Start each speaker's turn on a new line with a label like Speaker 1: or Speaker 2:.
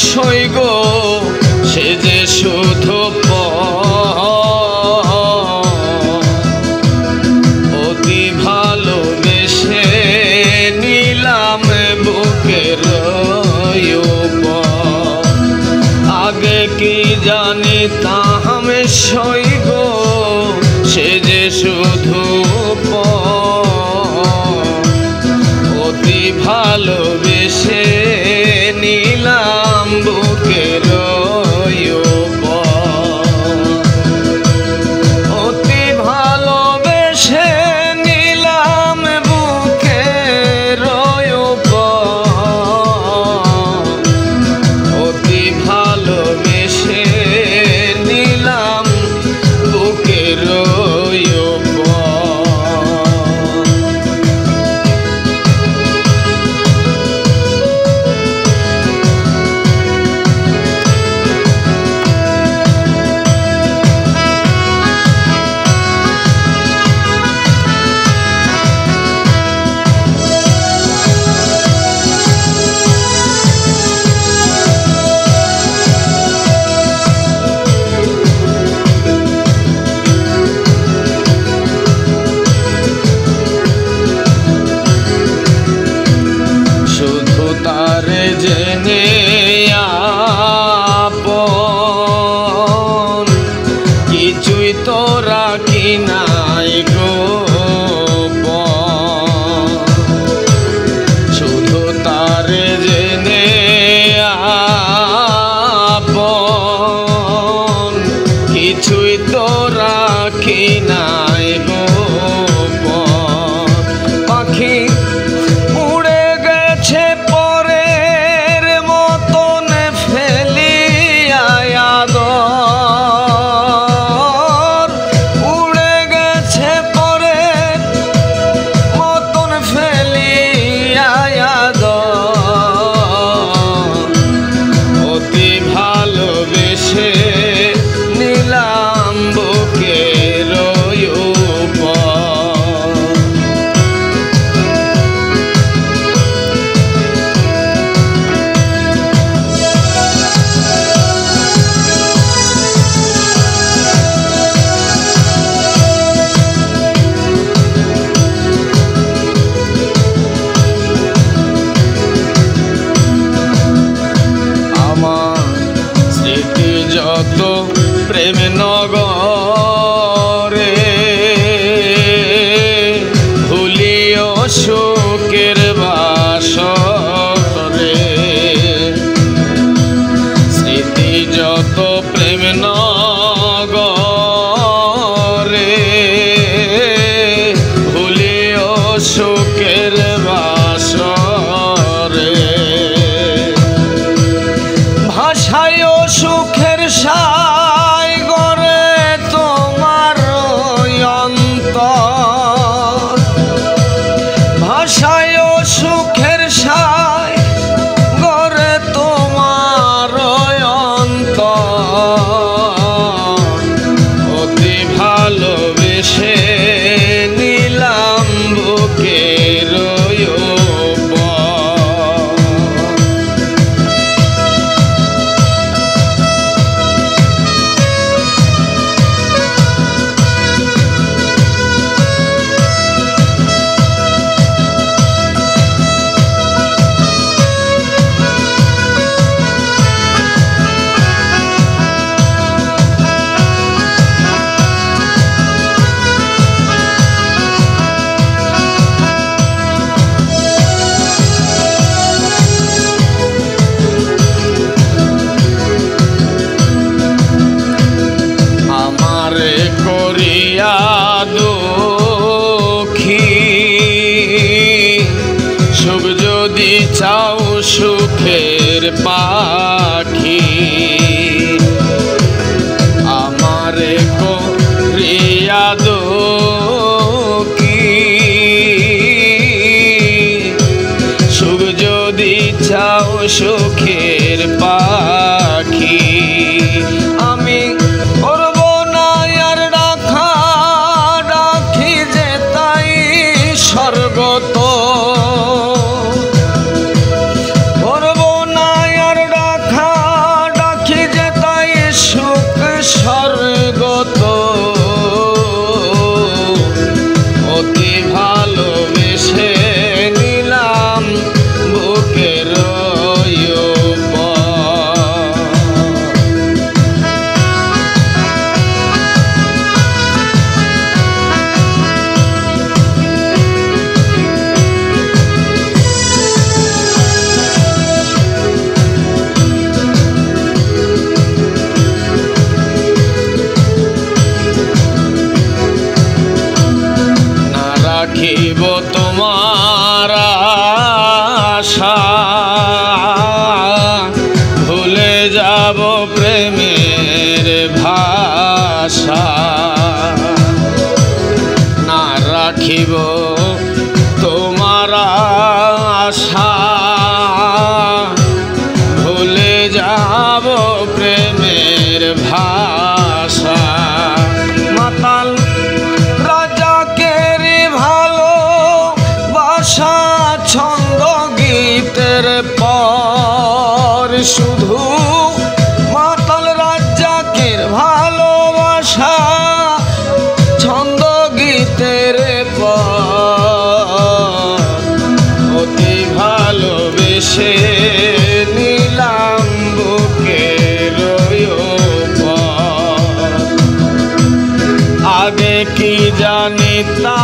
Speaker 1: সই গো সে যে শুধু অতি ভালোবেসে নিলাম বুকের আগে কি জানিতাম সই গো সে যে শুধু অতি ভালোবেসে নিলাম বুকের অতি ভালোবেসে নিলাম বুকের অতি ভালোবেসে নিলাম বুকের জেনে আপন কিছুই তো রাখি নাই গো শুধু তার জেনে আপন কিছুই তো রাখি নাই গো পাখি উড়ে গেছে নিলাম বুকের যত প্রেম নগরে ভুলিও সুখের বাসরে স্মৃতি যত প্রেম নগরে ভুলিও সুখের বাসরে ভাষায় সুখের সাই গড়ে তোমার অন্তর ভাষায় সুখের সাই গড়ে তোমার অন্তর অতি ভালোবেসে নিলাম বুকের করিয়া দুঃখী সুখ যদি চাও সুখের পাখি আমারে করিয়া দুঃখী সুখ যদি চাও সুখের পাখি আমি স্বর্গত করব না আর রাখা তোমার আশা, ভুলে যাব প্রেমের ভাষা। না রাখিব তোমার আশা, ভুলে যাব প্রেমের ভাষা। মাতাল রাজাকের ভালোবাসা ছন্দ গীতের পর, শুধু মাতাল রাজাকের ভালোবাসা ছন্দ গীতের পর। অতি ভালোবেসে নিলাম বুকের ওপর, আগে কি জানিতাম